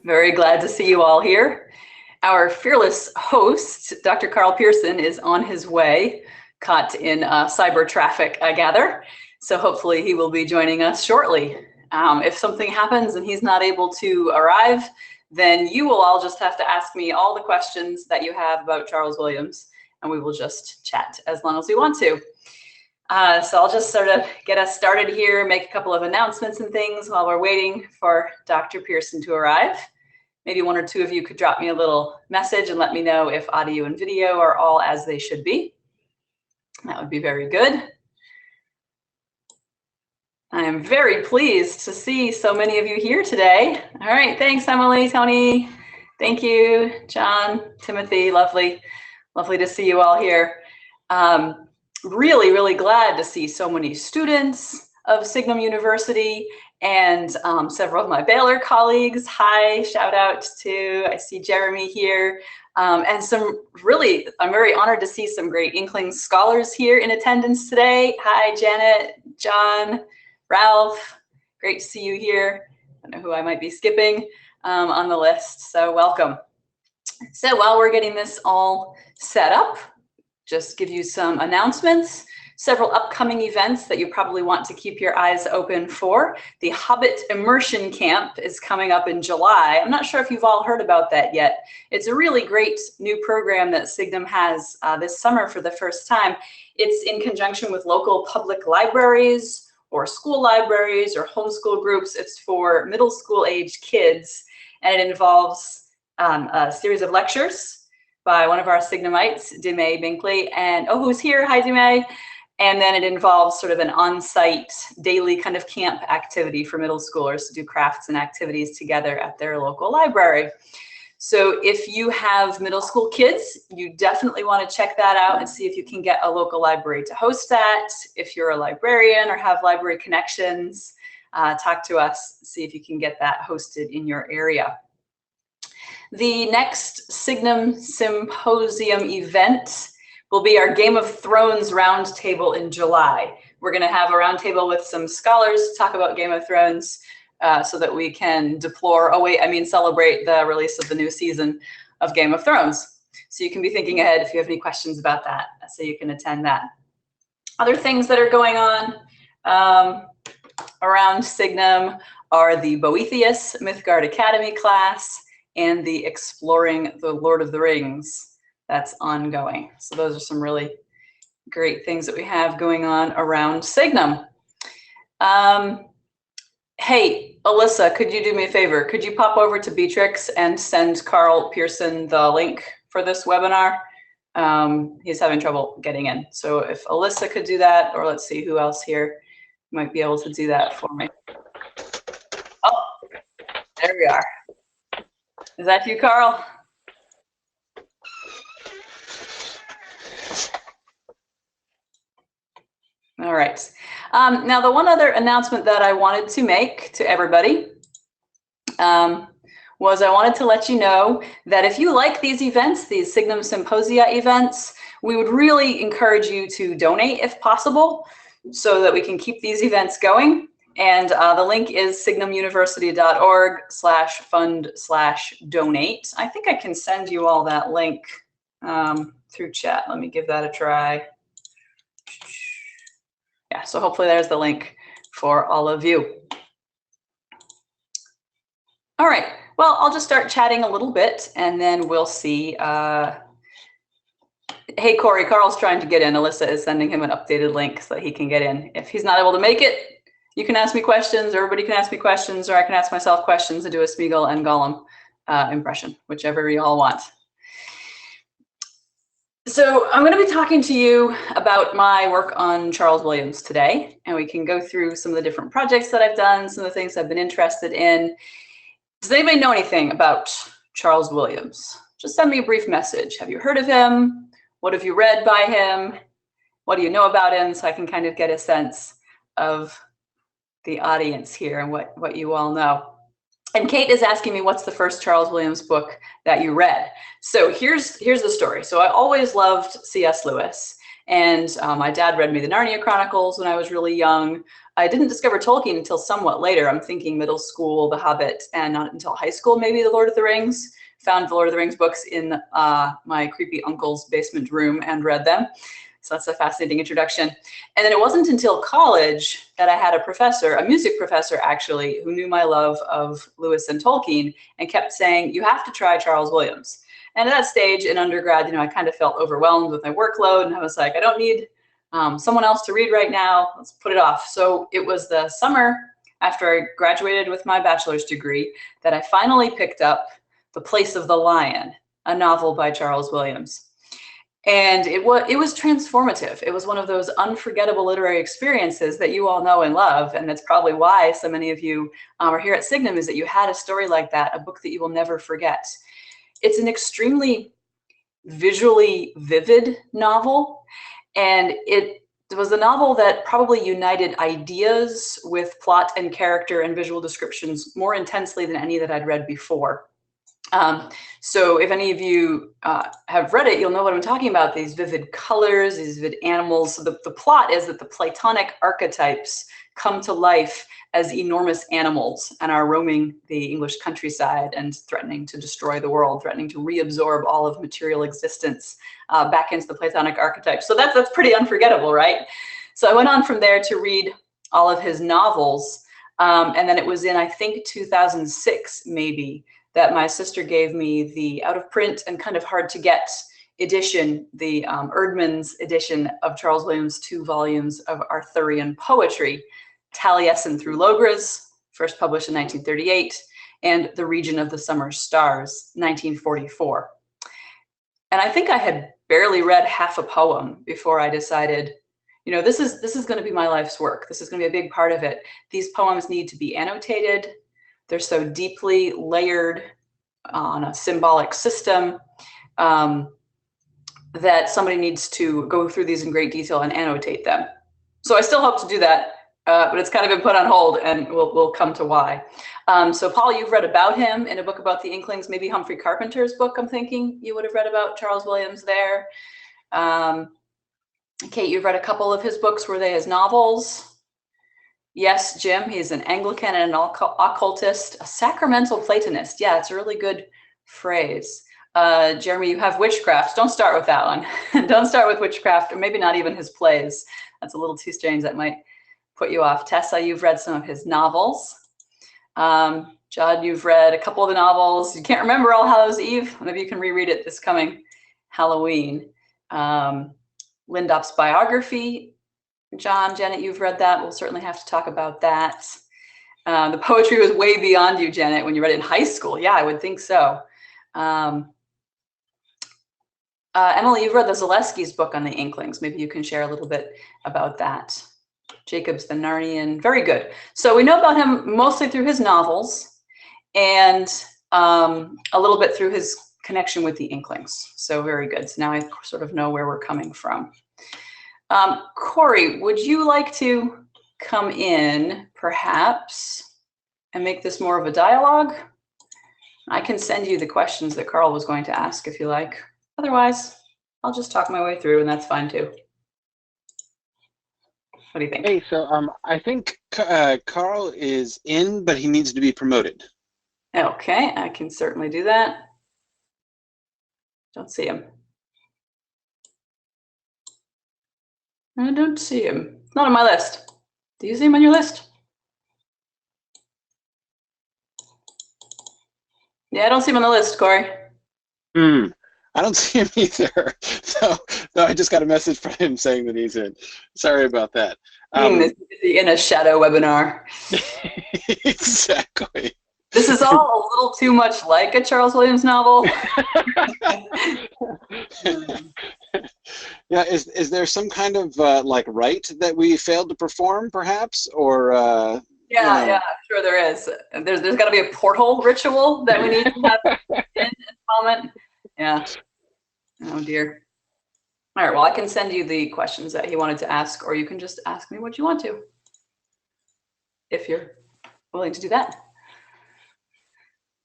Very glad to see you all here. Our fearless host, Dr. Carl Pearson, is on his way, caught in cyber traffic, I gather. So hopefully he will be joining us shortly. If something happens and he's not able to arrive, then you will all just have to ask me all the questions that you have about Charles Williams, and we will just chat as long as we want to. So I'll just sort of get us started here, make a couple of announcements and things while we're waiting for Dr. Pearson to arrive. Maybe one or two of you could drop me a little message and let me know if audio and video are all as they should be. That would be very good. I am very pleased to see so many of you here today. All right, thanks, Emily, Tony. Thank you, John, Timothy, lovely to see you all here. Really glad to see so many students of Signum University and several of my Baylor colleagues. Hi, shout out to, I see Jeremy here. And I'm very honored to see some great Inklings scholars here in attendance today. Hi, Janet, John, Ralph, great to see you here. I don't know who I might be skipping on the list, so welcome. So while we're getting this all set up, just give you some announcements. Several upcoming events that you probably want to keep your eyes open for. The Hobbit Immersion Camp is coming up in July. I'm not sure if you've all heard about that yet. It's a really great new program that Signum has this summer for the first time. It's in conjunction with local public libraries or school libraries or homeschool groups. It's for middle school age kids, and it involves a series of lectures by one of our Signumites, Dimay Binkley, and who's here? Hi, Dimay. And then it involves sort of an on-site daily kind of camp activity for middle schoolers to do crafts and activities together at their local library. So if you have middle school kids, you definitely want to check that out and see if you can get a local library to host that. If you're a librarian or have library connections, talk to us, see if you can get that hosted in your area. The next Signum Symposium event will be our Game of Thrones roundtable in July. We're going to have a roundtable with some scholars to talk about Game of Thrones so that we can celebrate the release of the new season of Game of Thrones. So you can be thinking ahead if you have any questions about that, so you can attend that. Other things that are going on around Signum are the Boethius Mythgard Academy class and the Exploring the Lord of the Rings. That's ongoing. So those are some really great things that we have going on around Signum. Hey, Alyssa, could you do me a favor? Could you pop over to Beatrix and send Carl Pearson the link for this webinar? He's having trouble getting in. So if Alyssa could do that, or let's see who else here might be able to do that for me. Oh, there we are. Is that you, Carl? All right. Now, the one other announcement that I wanted to make to everybody was I wanted to let you know that if you like these events, these Signum Symposia events, we would really encourage you to donate if possible so that we can keep these events going. And the link is signumuniversity.org/fund/donate. I think I can send you all that link through chat. Let me give that a try. Yeah, so hopefully there's the link for all of you. All right, well, I'll just start chatting a little bit and then we'll see. Hey, Corey, Carl's trying to get in. Alyssa is sending him an updated link so that he can get in. If he's not able to make it, you can ask me questions, everybody can ask me questions, or I can ask myself questions and do a Smeagol and Gollum impression, whichever you all want. So I'm going to be talking to you about my work on Charles Williams today, and we can go through some of the different projects that I've done, some of the things I've been interested in. Does anybody know anything about Charles Williams? Just send me a brief message. Have you heard of him? What have you read by him? What do you know about him? So I can kind of get a sense of the audience here and what you all know. And Kate is asking me, what's the first Charles Williams book that you read? So here's the story. So I always loved C.S. Lewis, And my dad read me the Narnia Chronicles when I was really young. I didn't discover Tolkien until somewhat later. I'm thinking middle school, The Hobbit, and not until high school, maybe The Lord of the Rings. Found the Lord of the Rings books in my creepy uncle's basement room and read them. So that's a fascinating introduction. And then it wasn't until college that I had a professor, a music professor actually, who knew my love of Lewis and Tolkien and kept saying, you have to try Charles Williams. And at that stage in undergrad, I kind of felt overwhelmed with my workload, and I was like, I don't need someone else to read right now. Let's put it off. So it was the summer after I graduated with my bachelor's degree that I finally picked up The Place of the Lion, a novel by Charles Williams. And it was transformative. It was one of those unforgettable literary experiences that you all know and love. And that's probably why so many of you are here at Signum, is that you had a story like that, a book that you will never forget. It's an extremely visually vivid novel. And it was a novel that probably united ideas with plot and character and visual descriptions more intensely than any that I'd read before. So if any of you have read it, you'll know what I'm talking about, these vivid colors, these vivid animals. So the plot is that the Platonic archetypes come to life as enormous animals and are roaming the English countryside and threatening to destroy the world, threatening to reabsorb all of material existence back into the Platonic archetypes. So that's pretty unforgettable, right? So I went on from there to read all of his novels. And then it was in, I think, 2006, maybe, that my sister gave me the out of print and kind of hard to get edition, the Erdmann's edition of Charles Williams' 2 volumes of Arthurian poetry, Taliesin through Logres, first published in 1938, and The Region of the Summer Stars, 1944. And I think I had barely read half a poem before I decided, this is going to be my life's work. This is going to be a big part of it. These poems need to be annotated. They're so deeply layered on a symbolic system that somebody needs to go through these in great detail and annotate them. So I still hope to do that, but it's kind of been put on hold, and we'll come to why. So Paul, you've read about him in a book about the Inklings, maybe Humphrey Carpenter's book, I'm thinking you would have read about Charles Williams there. Kate, you've read a couple of his books. Were they his novels? Yes, Jim, he's an Anglican and an occultist, a sacramental Platonist. Yeah, it's a really good phrase. Jeremy, you have witchcraft. Don't start with that one. Don't start with witchcraft, or maybe not even his plays. That's a little too strange. That might put you off. Tessa, you've read some of his novels. Judd, you've read a couple of the novels. You can't remember All Hallows Eve. Maybe you can reread it this coming Halloween. Lindop's biography. John, Janet, you've read that. We'll certainly have to talk about that. The poetry was way beyond you, Janet, when you read it in high school. Yeah, I would think so. Emily, you've read the Zalewski's book on the Inklings. Maybe you can share a little bit about that. Jacob's the Narnian. Very good. So we know about him mostly through his novels and a little bit through his connection with the Inklings. So very good. So now I sort of know where we're coming from. Corey, would you like to come in, perhaps, and make this more of a dialogue? I can send you the questions that Carl was going to ask if you like. Otherwise, I'll just talk my way through, and that's fine too. What do you think? Hey, so I think Carl is in, but he needs to be promoted. Okay, I can certainly do that. Don't see him. I don't see him. Not on my list. Do you see him on your list? Yeah, I don't see him on the list, Corey. I don't see him either. So I just got a message from him saying that he's in. Sorry about that. Is he in a shadow webinar? Exactly. This is all a little too much like a Charles Williams novel. Yeah, is there some kind of like rite that we failed to perform, perhaps, or? Yeah, sure there is. There's got to be a portal ritual that we need to have in this moment. Yeah. Oh dear. All right. Well, I can send you the questions that he wanted to ask, or you can just ask me what you want to, if you're willing to do that.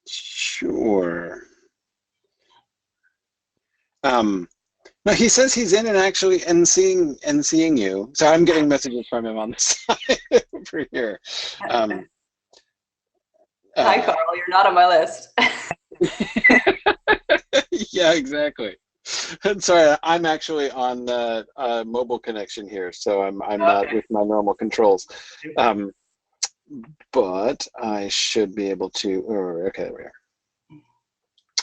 Sure. No, he says he's in and seeing you. So I'm getting messages from him on the side over here. Hi, Carl. You're not on my list. Yeah, exactly. I'm sorry, I'm actually on a mobile connection here, so I'm not with my normal controls. But I should be able to. Oh, okay, there we are.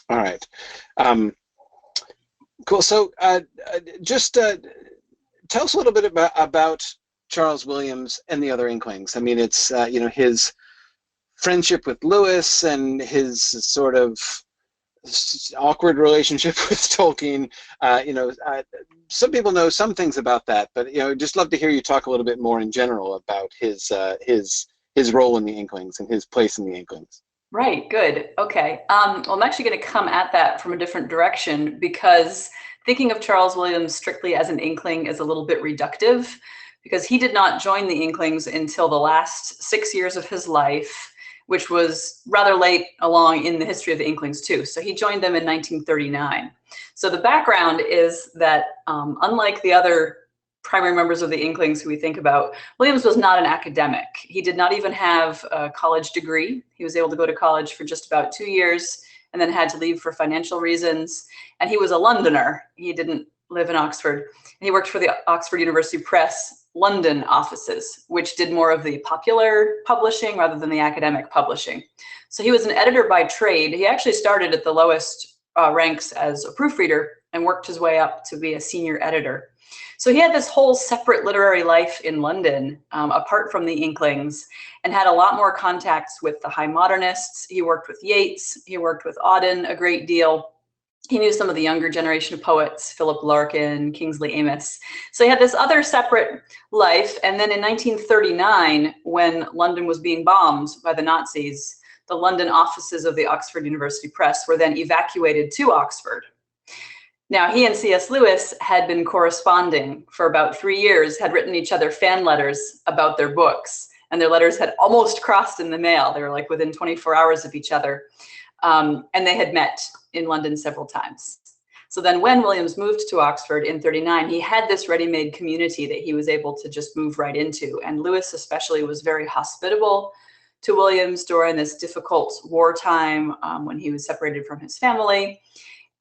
All right. Cool. So just tell us a little bit about Charles Williams and the other Inklings. I mean, it's you know, his friendship with Lewis and his sort of awkward relationship with Tolkien. You know, some people know some things about that, but you know, just love to hear you talk a little bit more in general about his role in the Inklings and his place in the Inklings. Right, good. Okay. Well, I'm actually going to come at that from a different direction, because thinking of Charles Williams strictly as an Inkling is a little bit reductive, because he did not join the Inklings until the last 6 years of his life, which was rather late along in the history of the Inklings too. So he joined them in 1939. So the background is that unlike the other primary members of the Inklings who we think about, Williams was not an academic. He did not even have a college degree. He was able to go to college for just about 2 years and then had to leave for financial reasons. And he was a Londoner. He didn't live in Oxford. And he worked for the Oxford University Press London offices, which did more of the popular publishing rather than the academic publishing. So he was an editor by trade. He actually started at the lowest ranks as a proofreader and worked his way up to be a senior editor. So he had this whole separate literary life in London, apart from the Inklings, and had a lot more contacts with the high modernists. He worked with Yeats, he worked with Auden a great deal. He knew some of the younger generation of poets, Philip Larkin, Kingsley Amis. So he had this other separate life. And then in 1939, when London was being bombed by the Nazis, the London offices of the Oxford University Press were then evacuated to Oxford. Now, he and C.S. Lewis had been corresponding for about 3 years, had written each other fan letters about their books, and their letters had almost crossed in the mail. They were like within 24 hours of each other. And they had met in London several times. So then when Williams moved to Oxford in 39, he had this ready-made community that he was able to just move right into. And Lewis especially was very hospitable to Williams during this difficult wartime when he was separated from his family.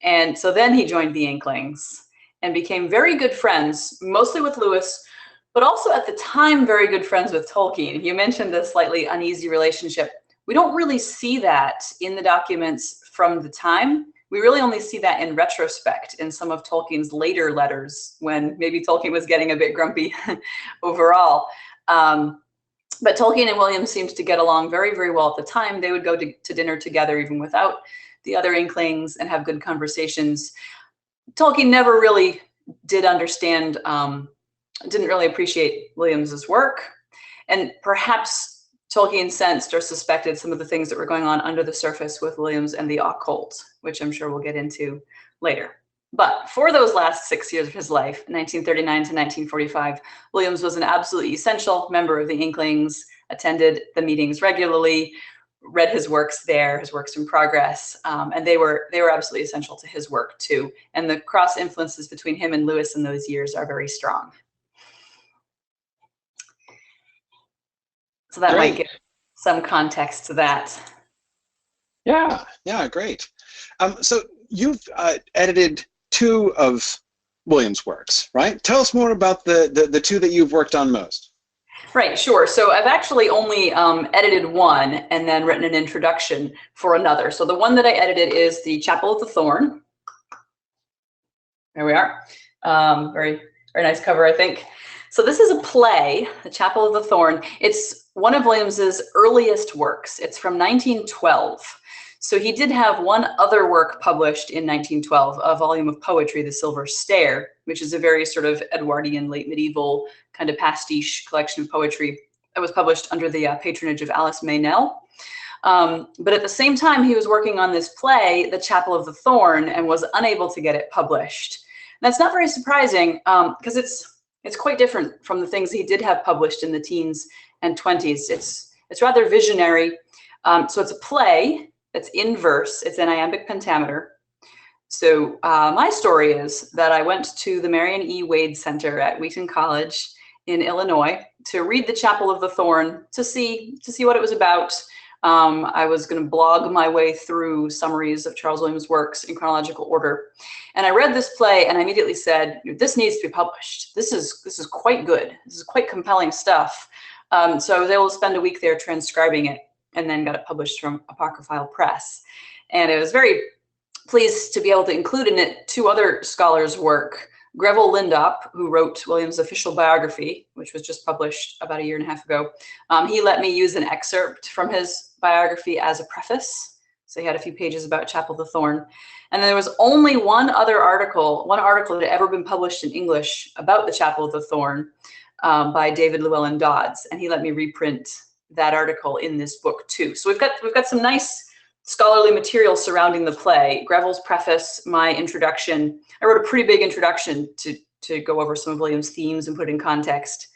And so then he joined the Inklings and became very good friends, mostly with Lewis, but also at the time, very good friends with Tolkien. You mentioned the slightly uneasy relationship. We don't really see that in the documents from the time. We really only see that in retrospect in some of Tolkien's later letters, when maybe Tolkien was getting a bit grumpy overall. But Tolkien and Williams seemed to get along very, very well at the time. They would go to dinner together even without the other Inklings and have good conversations. Tolkien never really did understand, didn't really appreciate Williams's work. And perhaps Tolkien sensed or suspected some of the things that were going on under the surface with Williams and the occult, which I'm sure we'll get into later. But for those last 6 years of his life, 1939 to 1945, Williams was an absolutely essential member of the Inklings, attended the meetings regularly, read his works there, his works in progress, and they were absolutely essential to his work too. And the cross influences between him and Lewis in those years are very strong. So that might give some context to that. Yeah, great. So you've edited 2 of Williams' works, right? Tell us more about the 2 that you've worked on most. Right, sure. So I've actually only edited one and then written an introduction for another. So the one that I edited is the Chapel of the Thorn. There we are. Very, very nice cover, I think. So this is a play, the Chapel of the Thorn. It's one of Williams's earliest works. It's from 1912. So he did have one other work published in 1912, a volume of poetry, The Silver Stair, which is a very sort of Edwardian, late medieval kind of pastiche collection of poetry that was published under the patronage of Alice Meynell. But at the same time, he was working on this play, The Chapel of the Thorn, and was unable to get it published. And that's not very surprising because it's quite different from the things he did have published in the teens and 20s. It's rather visionary. So it's a play that's in verse. It's an iambic pentameter. So my story is that I went to the Marion E. Wade Center at Wheaton College in Illinois to read the Chapel of the Thorn, to see what it was about. I was going to blog my way through summaries of Charles Williams' works in chronological order. And I read this play and I immediately said, this needs to be published. This is quite good. This is quite compelling stuff. So I was able to spend a week there transcribing it and then got it published from Apocryphal Press. And I was very pleased to be able to include in it two other scholars' work. Grevel Lindop, who wrote Williams' official biography, which was just published about 1.5 years ago. He let me use an excerpt from his biography as a preface. So he had a few pages about Chapel of the Thorn. And there was only one article that had ever been published in English about the Chapel of the Thorn by David Llewellyn Dodds. And he let me reprint that article in this book too. So we've got some nice scholarly material surrounding the play. Grevel's preface, my introduction. I wrote a pretty big introduction to go over some of Williams' themes and put it in context.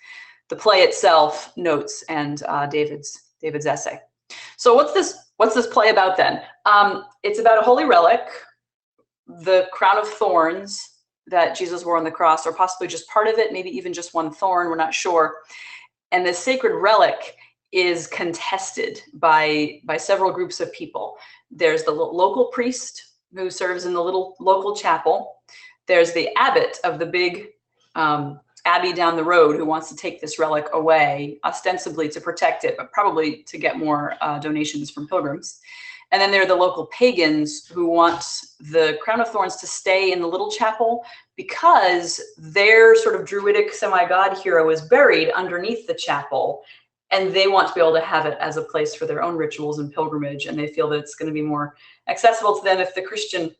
The play itself, notes, and David's essay. So what's this play about then? It's about a holy relic, the crown of thorns that Jesus wore on the cross, or possibly just part of it, maybe even just one thorn, we're not sure. And this sacred relic is contested by several groups of people. There's the local priest who serves in the little local chapel. There's the abbot of the big abbey down the road who wants to take this relic away, ostensibly to protect it, but probably to get more donations from pilgrims. And then there are the local pagans who want the crown of thorns to stay in the little chapel because their sort of druidic semi-god hero is buried underneath the chapel. And they want to be able to have it as a place for their own rituals and pilgrimage. And they feel that it's going to be more accessible to them if the Christian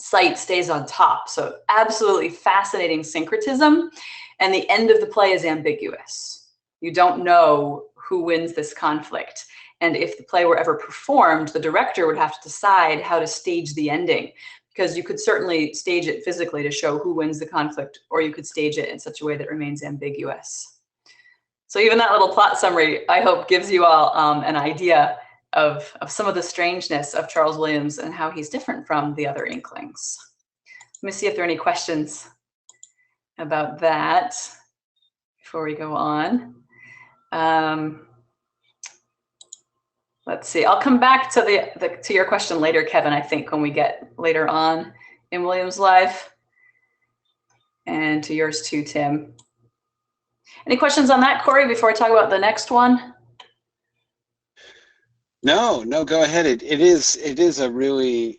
site stays on top. So absolutely fascinating syncretism. And the end of the play is ambiguous. You don't know who wins this conflict. And if the play were ever performed, the director would have to decide how to stage the ending, because you could certainly stage it physically to show who wins the conflict, or you could stage it in such a way that remains ambiguous. So even that little plot summary, I hope, gives you all an idea of some of the strangeness of Charles Williams and how he's different from the other Inklings. Let me see if there are any questions about that before we go on. Let's see. I'll come back to your question later, Kevin, I think, when we get later on in Williams' life, and to yours too, Tim. Any questions on that, Corey, before I talk about the next one? No, go ahead. It is a really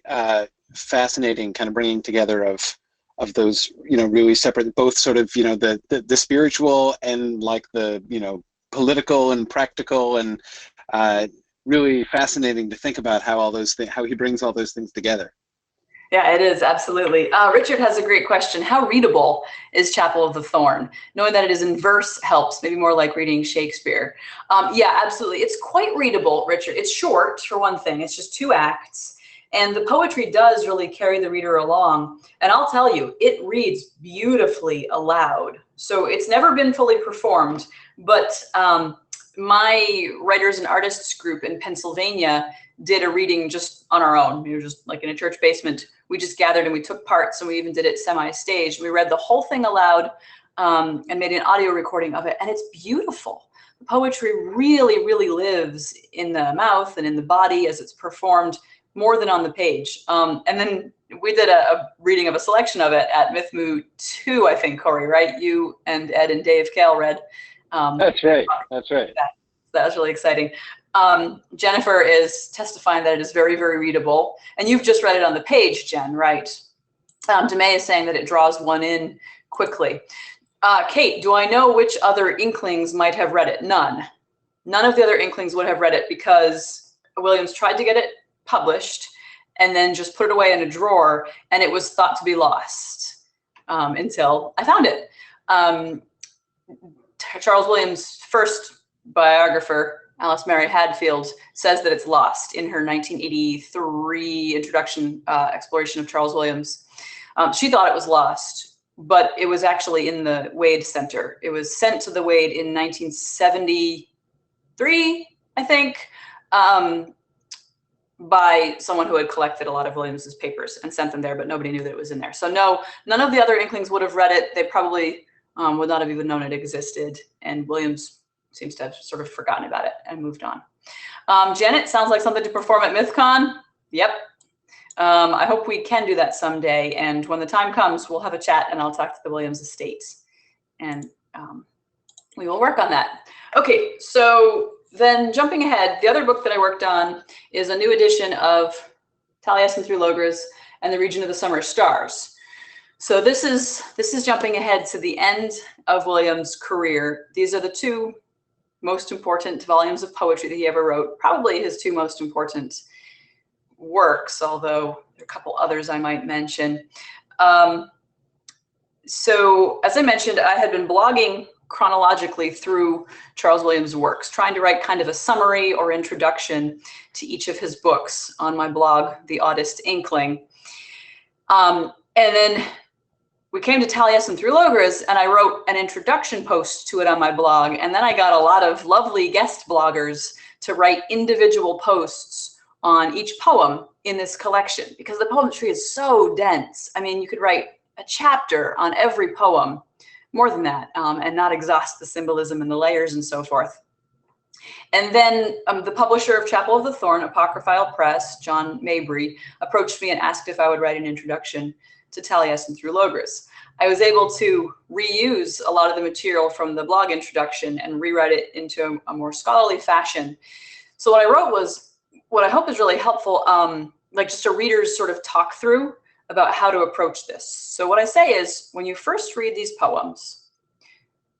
fascinating kind of bringing together of those, really separate, both sort of, the spiritual and like the, political and practical, and really fascinating to think about how all those things, how he brings all those things together. Yeah, it is, absolutely. Richard has a great question. How readable is Chapel of the Thorn? Knowing that it is in verse helps, maybe more like reading Shakespeare. Yeah, absolutely. It's quite readable, Richard. It's short, for one thing. It's just 2 acts. And the poetry does really carry the reader along. And I'll tell you, it reads beautifully aloud. So it's never been fully performed. But my writers and artists group in Pennsylvania did a reading just on our own. We were just like in a church basement. We just gathered and we took parts, and we even did it semi-staged. We read the whole thing aloud and made an audio recording of it. And it's beautiful. The poetry really, really lives in the mouth and in the body as it's performed, more than on the page. And then we did a reading of a selection of it at MythMoo 2, I think, Corey, right? You and Ed and Dave Kale read. That's right. That's right. That was really exciting. Jennifer is testifying that it is very, very readable. And you've just read it on the page, Jen, right? Demay is saying that it draws one in quickly. Kate, do I know which other Inklings might have read it? None. None of the other Inklings would have read it because Williams tried to get it published and then just put it away in a drawer, and it was thought to be lost until I found it. Charles Williams' first biographer, Alice Mary Hadfield, says that it's lost in her 1983 introduction exploration of Charles Williams. She thought it was lost, but it was actually in the Wade Center. It was sent to the Wade in 1973, I think. by someone who had collected a lot of Williams's papers and sent them there, but nobody knew that it was in there. So no, none of the other Inklings would have read it. They probably would not have even known it existed. And Williams seems to have sort of forgotten about it and moved on. Janet, sounds like something to perform at MythCon. Yep. I hope we can do that someday. And when the time comes, we'll have a chat and I'll talk to the Williams estate. And we will work on that. Okay, so then jumping ahead, the other book that I worked on is a new edition of Taliesin through Logres and the Region of the Summer Stars. So this is jumping ahead to the end of William's career. These are the two most important volumes of poetry that he ever wrote, probably his two most important works, although there are a couple others I might mention. So as I mentioned, I had been blogging chronologically through Charles Williams' works, trying to write kind of a summary or introduction to each of his books on my blog, The Oddest Inkling. And then we came to Taliesin through Logres, and I wrote an introduction post to it on my blog. And then I got a lot of lovely guest bloggers to write individual posts on each poem in this collection, because the poetry is so dense. I mean, you could write a chapter on every poem, more than that, and not exhaust the symbolism and the layers and so forth. And then the publisher of Chapel of the Thorn, Apocryphal Press, John Mabry, approached me and asked if I would write an introduction to Taliesin through Logres. I was able to reuse a lot of the material from the blog introduction and rewrite it into a more scholarly fashion. So what I wrote was what I hope is really helpful, like just a reader's sort of talk through about how to approach this. So what I say is, when you first read these poems,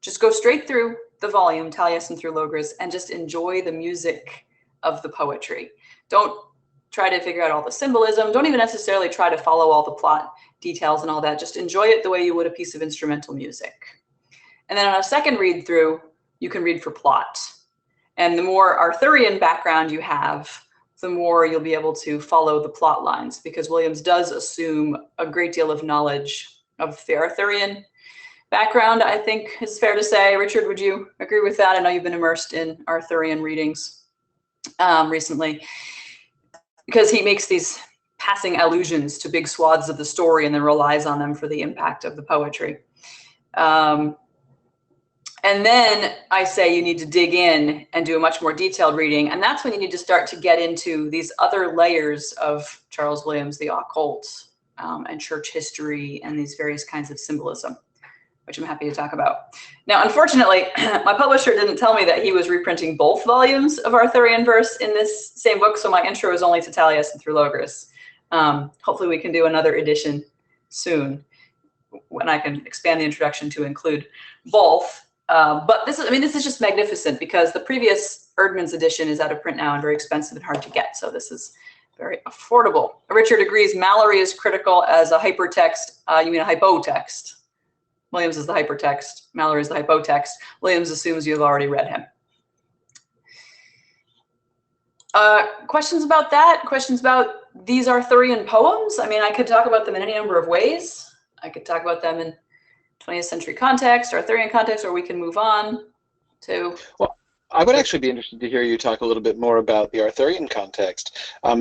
just go straight through the volume, Taliesin through Logres, and just enjoy the music of the poetry. Don't try to figure out all the symbolism. Don't even necessarily try to follow all the plot details and all that. Just enjoy it the way you would a piece of instrumental music. And then on a second read through, you can read for plot. And the more Arthurian background you have, the more you'll be able to follow the plot lines, because Williams does assume a great deal of knowledge of the Arthurian background, I think is fair to say. Richard, would you agree with that? I know you've been immersed in Arthurian readings recently, because he makes these passing allusions to big swaths of the story and then relies on them for the impact of the poetry. And then I say you need to dig in and do a much more detailed reading. And that's when you need to start to get into these other layers of Charles Williams, the occult and church history and these various kinds of symbolism, which I'm happy to talk about. Now, unfortunately, my publisher didn't tell me that he was reprinting both volumes of Arthurian verse in this same book. So my intro is only to Taliesin through Logres. Hopefully we can do another edition soon when I can expand the introduction to include both. But this is just magnificent, because the previous Erdmann's edition is out of print now and very expensive and hard to get. So this is very affordable. Richard agrees Mallory is critical as a hypertext. You mean a hypotext. Williams is the hypertext. Mallory is the hypotext. Williams assumes you've already read him. Questions about that? Questions about these Arthurian poems? I mean, I could talk about them in any number of ways. I could talk about them in 20th century context, Arthurian context, or we can move on to... Well, I would actually be interested to hear you talk a little bit more about the Arthurian context.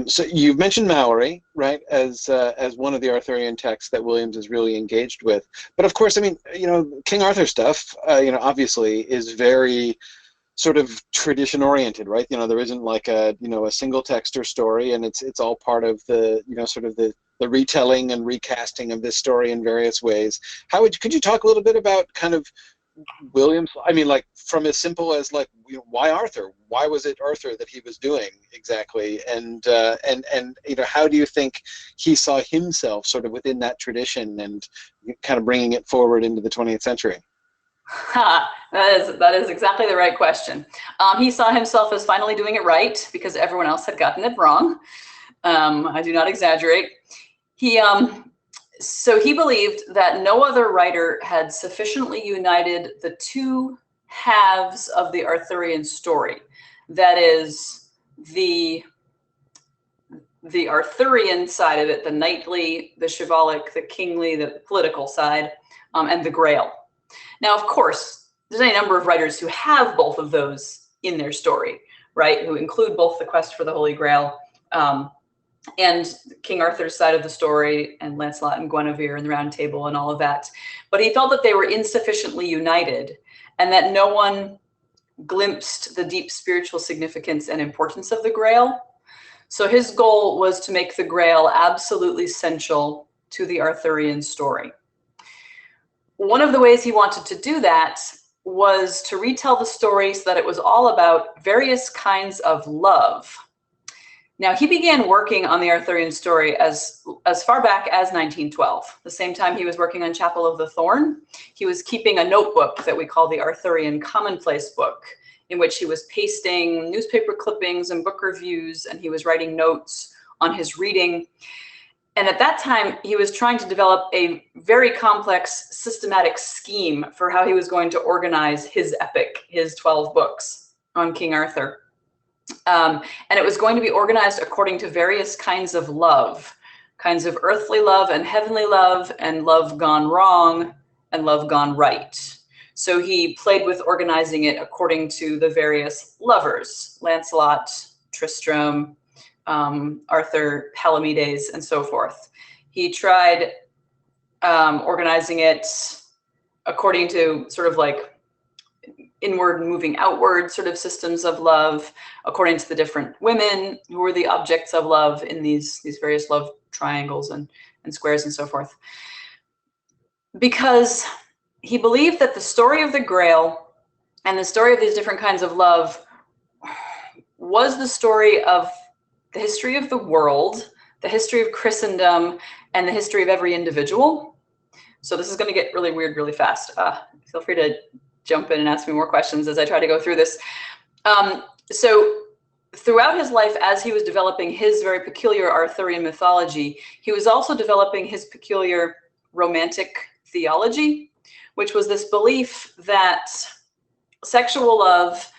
So you've mentioned Mallory, right, as one of the Arthurian texts that Williams is really engaged with. But of course, I mean, King Arthur stuff, obviously is very sort of tradition oriented, right? There isn't like a single text or story, and it's all part of the, sort of the retelling and recasting of this story in various ways. Could you talk a little bit about kind of Williams? I mean, like from as simple as like, why Arthur? Why was it Arthur that he was doing exactly? And how do you think he saw himself sort of within that tradition and kind of bringing it forward into the 20th century? That is exactly the right question. He saw himself as finally doing it right, because everyone else had gotten it wrong. I do not exaggerate. So he believed that no other writer had sufficiently united the two halves of the Arthurian story. That is the Arthurian side of it, the knightly, the chivalric, the kingly, the political side, and the Grail. Now, of course, there's any number of writers who have both of those in their story, right? Who include both the quest for the Holy Grail and King Arthur's side of the story, and Lancelot and Guinevere and the Round Table and all of that. But he felt that they were insufficiently united and that no one glimpsed the deep spiritual significance and importance of the Grail. So his goal was to make the Grail absolutely essential to the Arthurian story. One of the ways he wanted to do that was to retell the story so that it was all about various kinds of love. Now, he began working on the Arthurian story as far back as 1912. The same time he was working on Chapel of the Thorn, he was keeping a notebook that we call the Arthurian Commonplace Book, in which he was pasting newspaper clippings and book reviews, and he was writing notes on his reading. And at that time, he was trying to develop a very complex systematic scheme for how he was going to organize his epic, his 12 books on King Arthur. And it was going to be organized according to various kinds of love, kinds of earthly love and heavenly love, and love gone wrong and love gone right. So he played with organizing it according to the various lovers, Lancelot, Tristram, Arthur, Palamedes, and so forth. He tried organizing it according to sort of like inward moving outward sort of systems of love, according to the different women who were the objects of love in these various love triangles and squares and so forth. Because he believed that the story of the Grail and the story of these different kinds of love was the story of the history of the world, the history of Christendom, and the history of every individual. So this is going to get really weird really fast. Feel free to jump in and ask me more questions as I try to go through this. So throughout his life, as he was developing his very peculiar Arthurian mythology, he was also developing his peculiar romantic theology, which was this belief that sexual love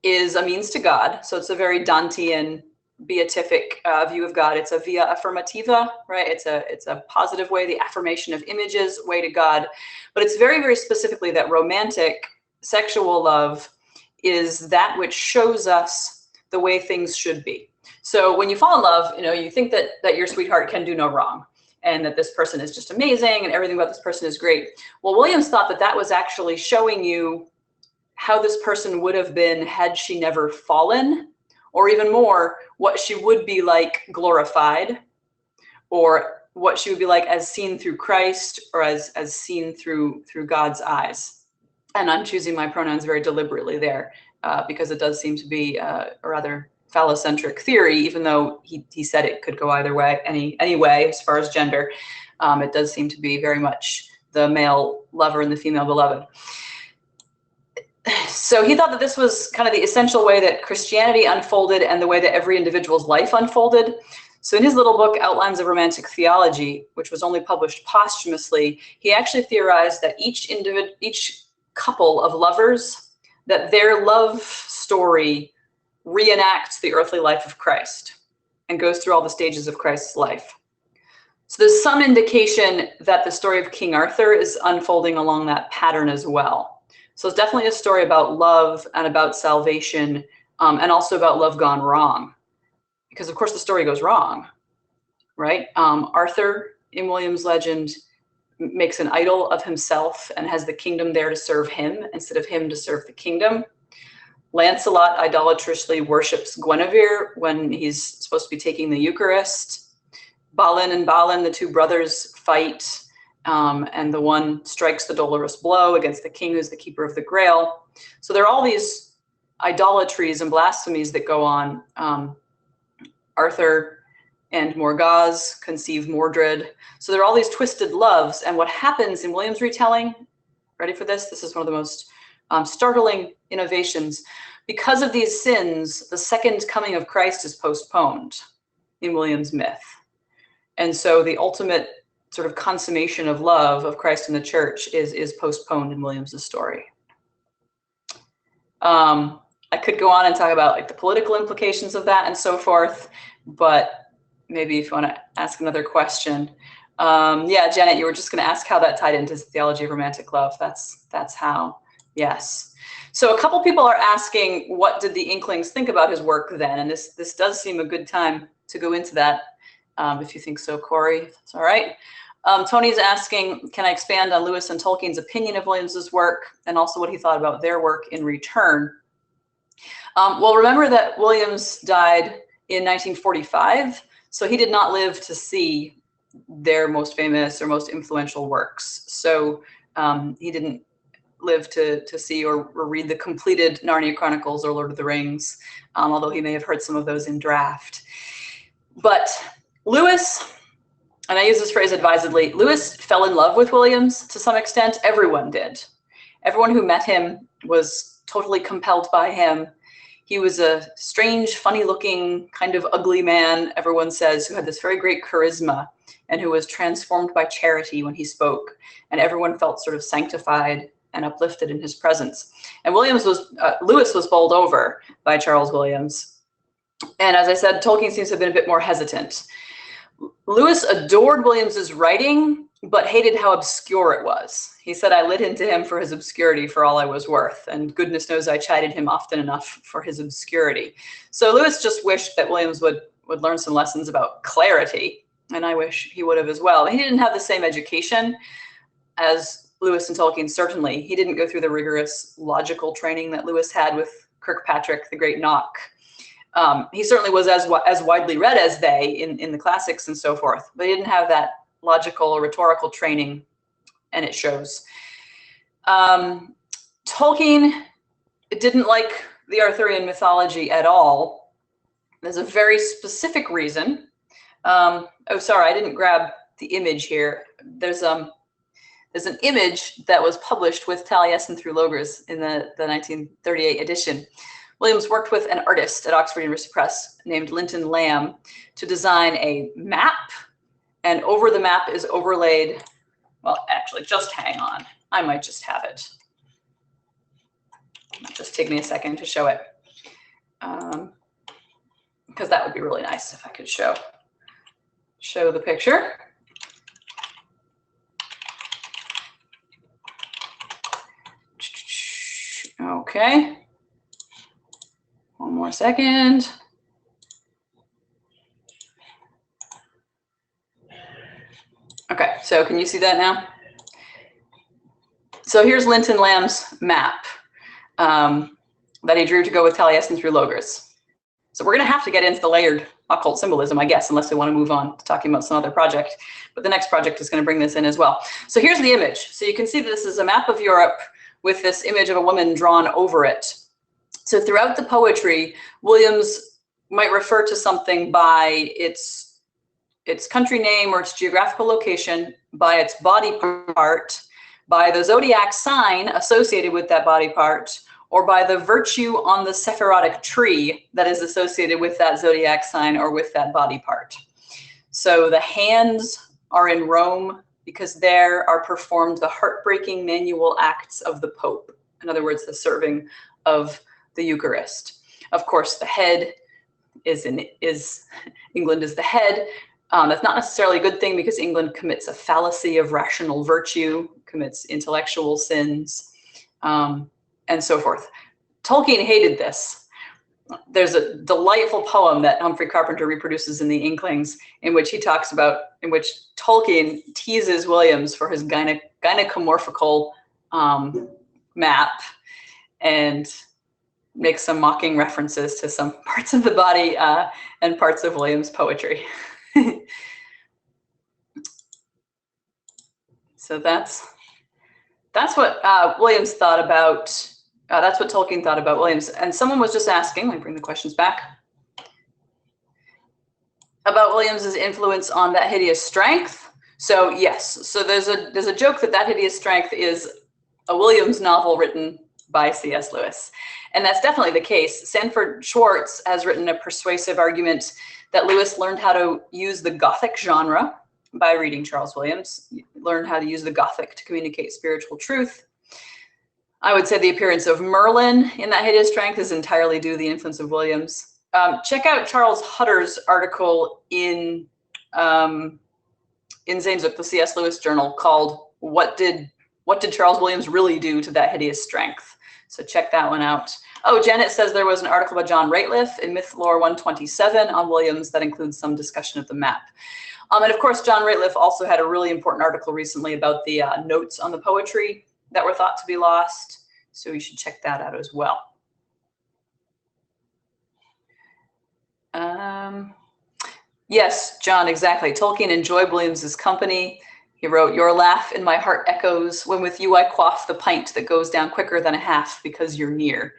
is a means to God. So it's a very Dantean beatific view of God. It's a via affirmativa, right? It's a positive way, the affirmation of images, way to God. But it's very, very specifically that romantic sexual love is that which shows us the way things should be. So when you fall in love, you know, you think that your sweetheart can do no wrong and that this person is just amazing and everything about this person is great. Well, Williams thought that that was actually showing you how this person would have been had she never fallen, or even more, what she would be like glorified, or what she would be like as seen through Christ, or as seen through God's eyes. And I'm choosing my pronouns very deliberately there because it does seem to be a rather phallocentric theory, even though he said it could go either way, any way as far as gender. It does seem to be very much the male lover and the female beloved. So he thought that this was kind of the essential way that Christianity unfolded and the way that every individual's life unfolded. So in his little book, Outlines of Romantic Theology, which was only published posthumously, he actually theorized that each couple of lovers, that their love story reenacts the earthly life of Christ and goes through all the stages of Christ's life. So there's some indication that the story of King Arthur is unfolding along that pattern as well. So it's definitely a story about love and about salvation, and also about love gone wrong. Because of course the story goes wrong, right? Arthur, in Williams' legend, makes an idol of himself and has the kingdom there to serve him instead of him to serve the kingdom. Lancelot idolatrously worships Guinevere when he's supposed to be taking the Eucharist. Balin and Balin, the two brothers, fight. And the one strikes the dolorous blow against the king who's the keeper of the Grail. So there are all these idolatries and blasphemies that go on. Arthur and Morgause conceive Mordred. So there are all these twisted loves. And what happens in Williams' retelling, ready for this? This is one of the most startling innovations. Because of these sins, the second coming of Christ is postponed in Williams' myth. And so the ultimate sort of consummation of love of Christ in the church is postponed in Williams' story. I could go on and talk about like the political implications of that and so forth, but maybe if you want to ask another question. Yeah, Janet, you were just going to ask how that tied into theology of romantic love. That's how, yes. So a couple people are asking, what did the Inklings think about his work then? And this does seem a good time to go into that, if you think so, Corey. That's all right. Tony's asking, can I expand on Lewis and Tolkien's opinion of Williams's work and also what he thought about their work in return? Well, remember that Williams died in 1945, so he did not live to see their most famous or most influential works. So he didn't live to see or read the completed Narnia Chronicles or Lord of the Rings, although he may have heard some of those in draft. But Lewis, and I use this phrase advisedly, Lewis fell in love with Williams to some extent. Everyone did. Everyone who met him was totally compelled by him. He was a strange, funny-looking, kind of ugly man, everyone says, who had this very great charisma and who was transformed by charity when he spoke. And everyone felt sort of sanctified and uplifted in his presence. And Lewis was bowled over by Charles Williams. And as I said, Tolkien seems to have been a bit more hesitant. Lewis adored Williams's writing, but hated how obscure it was. He said, I lit into him for his obscurity for all I was worth, and goodness knows I chided him often enough for his obscurity. So Lewis just wished that Williams would learn some lessons about clarity, and I wish he would have as well. He didn't have the same education as Lewis and Tolkien, certainly. He didn't go through the rigorous logical training that Lewis had with Kirkpatrick, the Great Knock. He certainly was as widely read as they in the classics and so forth, but he didn't have that logical or rhetorical training, and it shows. Tolkien didn't like the Arthurian mythology at all. There's a very specific reason. Oh, sorry, I didn't grab the image here. There's an image that was published with Taliesin through Logres in the 1938 edition. Williams worked with an artist at Oxford University Press named Linton Lamb to design a map, and over the map is overlaid, well, actually, just hang on. I might just have it. Just take me a second to show it, because that would be really nice if I could show the picture. Okay. One more second. Okay, so can you see that now? So here's Linton Lamb's map that he drew to go with Taliesin through Logres. So we're going to have to get into the layered occult symbolism, I guess, unless we want to move on to talking about some other project. But the next project is going to bring this in as well. So here's the image. So you can see that this is a map of Europe with this image of a woman drawn over it. So throughout the poetry, Williams might refer to something by its country name or its geographical location, by its body part, by the zodiac sign associated with that body part, or by the virtue on the Sephirotic tree that is associated with that zodiac sign or with that body part. So the hands are in Rome because there are performed the heartbreaking manual acts of the Pope. In other words, the serving of the Eucharist. Of course, the head England is the head. That's not necessarily a good thing because England commits a fallacy of rational virtue, commits intellectual sins, and so forth. Tolkien hated this. There's a delightful poem that Humphrey Carpenter reproduces in the Inklings in which Tolkien teases Williams for his gynecomorphical map and makes some mocking references to some parts of the body and parts of Williams' poetry. So that's what Williams thought about. That's what Tolkien thought about Williams. And someone was just asking, let me bring the questions back, about Williams's influence on That Hideous Strength. So yes, so there's a joke that Hideous Strength is a Williams novel written by C.S. Lewis. And that's definitely the case. Sanford Schwartz has written a persuasive argument that Lewis learned how to use the Gothic genre by reading Charles Williams, learned how to use the Gothic to communicate spiritual truth. I would say the appearance of Merlin in That Hideous Strength is entirely due to the influence of Williams. Check out Charles Hutter's article in Zane's the C.S. Lewis journal called What Did Charles Williams Really Do to That Hideous Strength? So So check that one out. Oh, Janet says there was an article by John Rateliff in Myth Lore 127 on Williams that includes some discussion of the map. And of course, John Rateliff also had a really important article recently about the notes on the poetry that were thought to be lost. So you should check that out as well. Yes, John, exactly. Tolkien enjoyed Williams's company. He wrote, "Your laugh in my heart echoes, when with you I quaff the pint that goes down quicker than a half because you're near."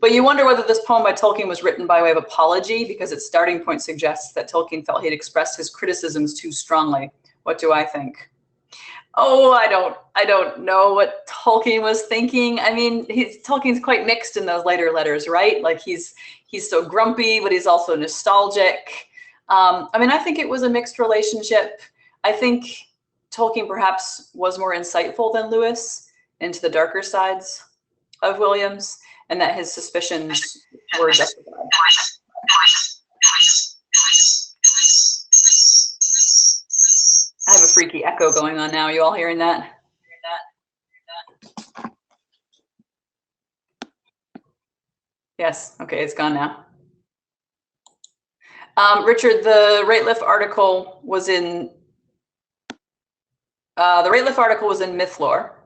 But you wonder whether this poem by Tolkien was written by way of apology, because its starting point suggests that Tolkien felt he'd expressed his criticisms too strongly. What do I think? Oh, I don't know what Tolkien was thinking. I mean, Tolkien's quite mixed in those later letters, right? Like he's so grumpy, but he's also nostalgic. I mean, I think it was a mixed relationship. I think Tolkien perhaps was more insightful than Lewis into the darker sides of Williams, and that his suspicions were justified. I have a freaky echo going on now. You all hearing that? Yes. Okay, it's gone now. Richard, the Rateliff article was in Myth Lore.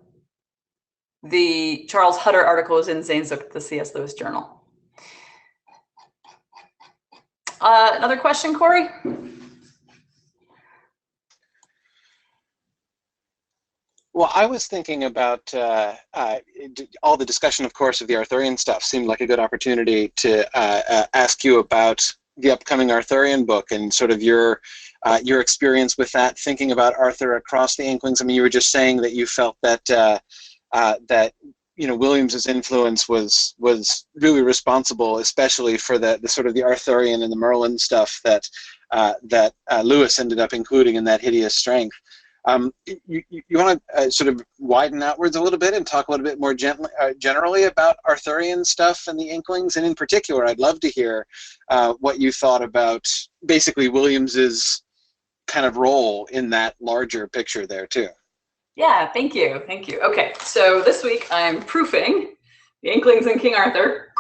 The Charles Hutter article is in Sehnsucht, the C.S. Lewis journal. Another question, Corey? Well, I was thinking about all the discussion, of course, of the Arthurian stuff seemed like a good opportunity to ask you about the upcoming Arthurian book and sort of your experience with that, thinking about Arthur across the Inklings. I mean, you were just saying that you felt that that Williams's influence was really responsible, especially for the sort of the Arthurian and the Merlin stuff that Lewis ended up including in that Hideous Strength. You want to sort of widen outwards a little bit and talk a little bit more generally about Arthurian stuff and the Inklings, and in particular, I'd love to hear what you thought about basically Williams's kind of role in that larger picture there too. Yeah, thank you. Okay, so this week I'm proofing the Inklings and King Arthur.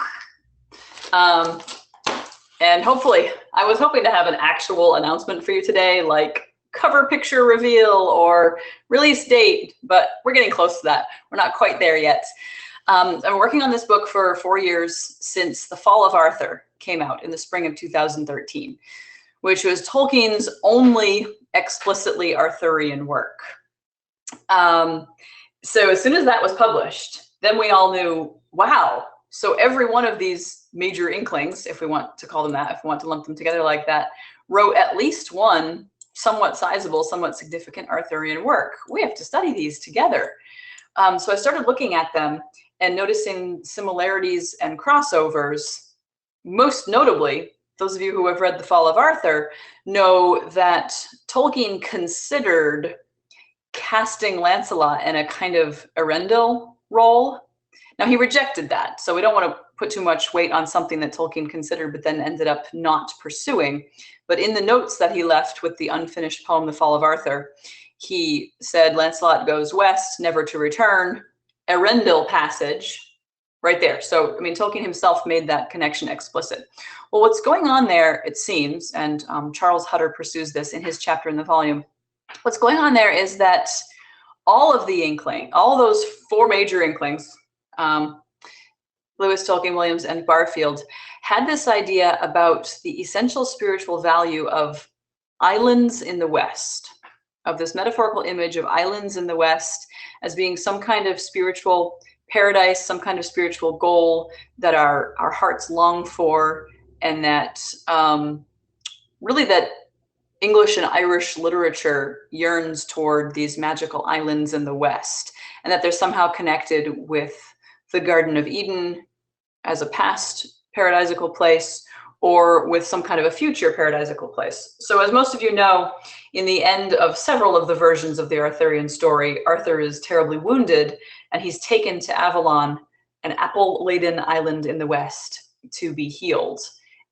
And hopefully, I was hoping to have an actual announcement for you today, like cover picture reveal or release date, but we're getting close to that. We're not quite there yet. I'm working on this book for 4 years since The Fall of Arthur came out in the spring of 2013, which was Tolkien's only explicitly Arthurian work. So as soon as that was published, then we all knew, wow, so every one of these major Inklings, if we want to call them that, if we want to lump them together like that, wrote at least one somewhat sizable, somewhat significant Arthurian work. We have to study these together. So I started looking at them and noticing similarities and crossovers. Most notably, those of you who have read The Fall of Arthur know that Tolkien considered casting Lancelot in a kind of Arundel role. Now, he rejected that, so we don't want to put too much weight on something that Tolkien considered but then ended up not pursuing. But in the notes that he left with the unfinished poem, The Fall of Arthur, he said Lancelot goes west, never to return, Arundel passage, right there. So, I mean, Tolkien himself made that connection explicit. Well, what's going on there, it seems, and Charles Hutter pursues this in his chapter in the volume, what's going on there is that all of the Inkling, all those 4 major Inklings, Lewis, Tolkien, Williams, and Barfield, had this idea about the essential spiritual value of islands in the West, of this metaphorical image of islands in the West as being some kind of spiritual paradise, some kind of spiritual goal that our hearts long for, and that really that English and Irish literature yearns toward these magical islands in the West, and that they're somehow connected with the Garden of Eden as a past paradisical place, or with some kind of a future paradisical place. So as most of you know, in the end of several of the versions of the Arthurian story, Arthur is terribly wounded, and he's taken to Avalon, an apple-laden island in the West, to be healed.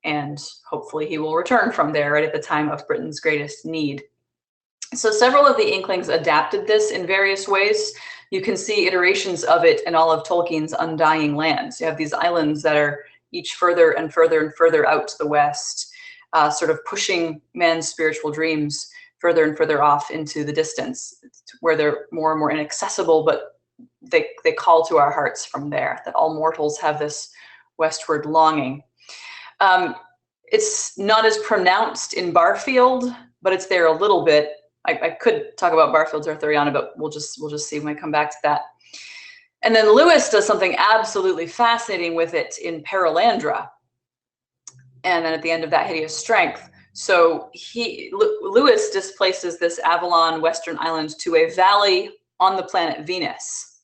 And hopefully he will return from there right at the time of Britain's greatest need. So several of the Inklings adapted this in various ways You can see iterations of it in all of Tolkien's Undying Lands. You have these islands that are each further and further and further out to the west, sort of pushing man's spiritual dreams further and further off into the distance, where they're more and more inaccessible, but they call to our hearts from there, that all mortals have this westward longing. It's not as pronounced in Barfield, but it's there a little bit. I could talk about Barfield's Arthuriana, but we'll just see when I come back to that. And then Lewis does something absolutely fascinating with it in Paralandra. And then at the end of that, Hideous Strength. So Lewis displaces this Avalon Western island to a valley on the planet Venus.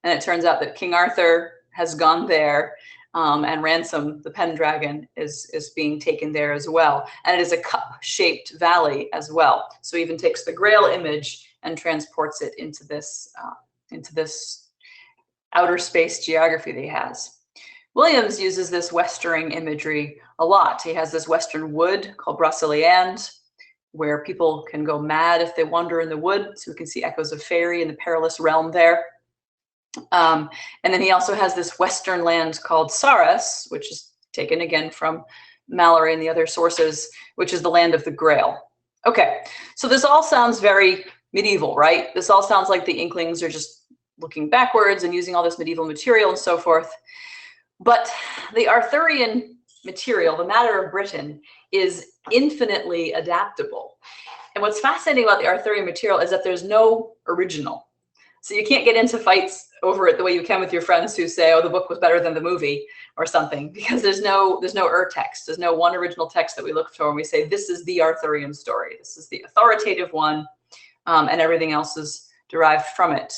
And it turns out that King Arthur has gone there, and Ransom, the Pendragon, is being taken there as well. And it is a cup-shaped valley as well. So he even takes the Grail image and transports it into this outer space geography that he has. Williams uses this westering imagery a lot. He has this western wood called Broceliande, where people can go mad if they wander in the wood. So we can see echoes of fairy in the perilous realm there. And then he also has this western land called Saras, which is taken again from Mallory and the other sources, which is the land of the Grail. Okay, so this all sounds very medieval, right? This all sounds like the Inklings are just looking backwards and using all this medieval material and so forth. But the Arthurian material, the matter of Britain, is infinitely adaptable. And what's fascinating about the Arthurian material is that there's no original. So you can't get into fights over it the way you can with your friends who say, oh, the book was better than the movie or something, because there's no text. There's no one original text that we look for and we say, this is the Arthurian story. This is the authoritative one, and everything else is derived from it.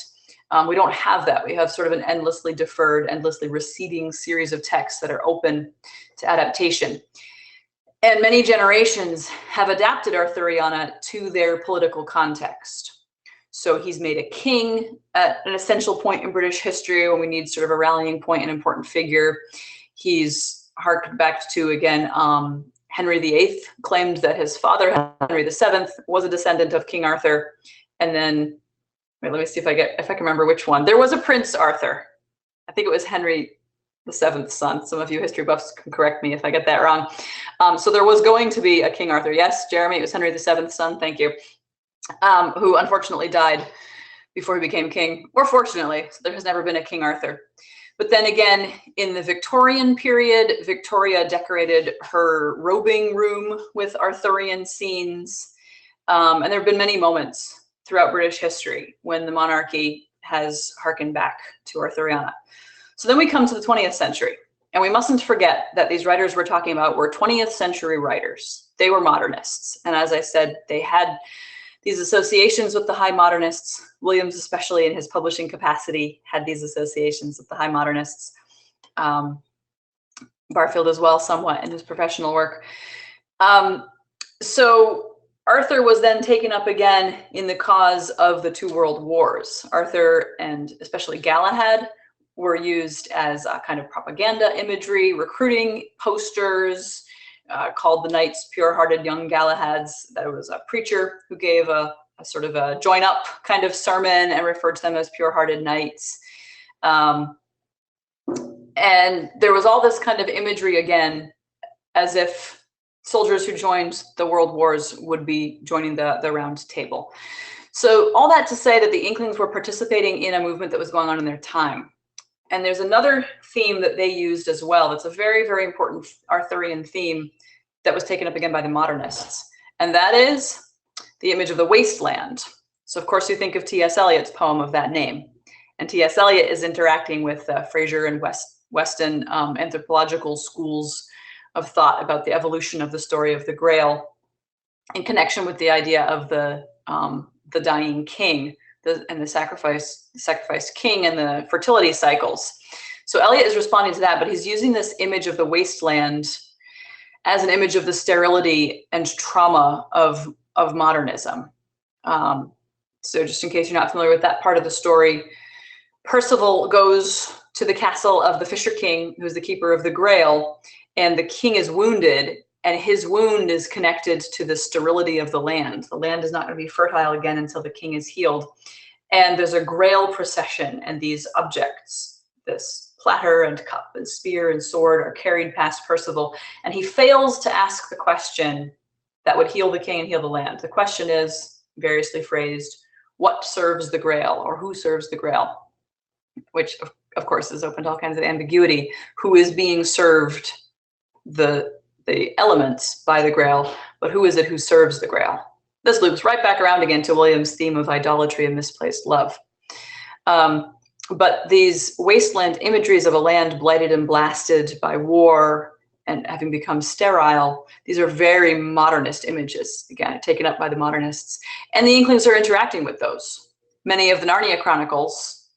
We don't have that. We have sort of an endlessly deferred, endlessly receding series of texts that are open to adaptation. And many generations have adapted Arthuriana to their political context. So he's made a king at an essential point in British history when we need sort of a rallying point, an important figure. He's harked back to, again, Henry VIII claimed that his father, Henry VII, was a descendant of King Arthur. And then, wait, let me see if I can remember which one. There was a Prince Arthur. I think it was Henry VII's son. Some of you history buffs can correct me if I get that wrong. So there was going to be a King Arthur. Yes, Jeremy, it was Henry VII's son. Thank you. Who unfortunately died before he became king, or fortunately, so there has never been a King Arthur. But then again, in the Victorian period, Victoria decorated her robing room with Arthurian scenes. And there have been many moments throughout British history when the monarchy has harkened back to Arthuriana. So then we come to the 20th century, and we mustn't forget that these writers we're talking about were 20th century writers. They were modernists. And as I said, they had these associations with the high modernists. Williams, especially in his publishing capacity, had these associations with the high modernists. Barfield as well, somewhat, in his professional work. So Arthur was then taken up again in the cause of the two world wars. Arthur and especially Galahad were used as a kind of propaganda imagery, recruiting posters, called the Knights Pure-Hearted Young Galahads. That was a preacher who gave a sort of a join-up kind of sermon and referred to them as pure-hearted knights. And there was all this kind of imagery again, as if soldiers who joined the world wars would be joining the round table. So all that to say that the Inklings were participating in a movement that was going on in their time. And there's another theme that they used as well. That's a very, very important Arthurian theme that was taken up again by the modernists. And that is the image of the wasteland. So of course you think of T.S. Eliot's poem of that name. And T.S. Eliot is interacting with Fraser and Weston anthropological schools of thought about the evolution of the story of the Grail in connection with the idea of the dying king and the sacrificed king and the fertility cycles. So Eliot is responding to that, but he's using this image of the wasteland as an image of the sterility and trauma of modernism. So just in case you're not familiar with that part of the story, Percival goes to the castle of the Fisher King, who's the keeper of the Grail, and the king is wounded, and his wound is connected to the sterility of the land. The land is not going to be fertile again until the king is healed. And there's a grail procession, and these objects, this platter and cup and spear and sword, are carried past Percival, and he fails to ask the question that would heal the king and heal the land. The question is variously phrased, what serves the grail, or who serves the grail? Which of course is open to all kinds of ambiguity. Who is being served the elements by the grail, but who is it who serves the grail? This loops right back around again to William's theme of idolatry and misplaced love. But these wasteland imageries of a land blighted and blasted by war and having become sterile, these are very modernist images, again, taken up by the modernists. And the Inklings are interacting with those. Many of the Narnia chronicles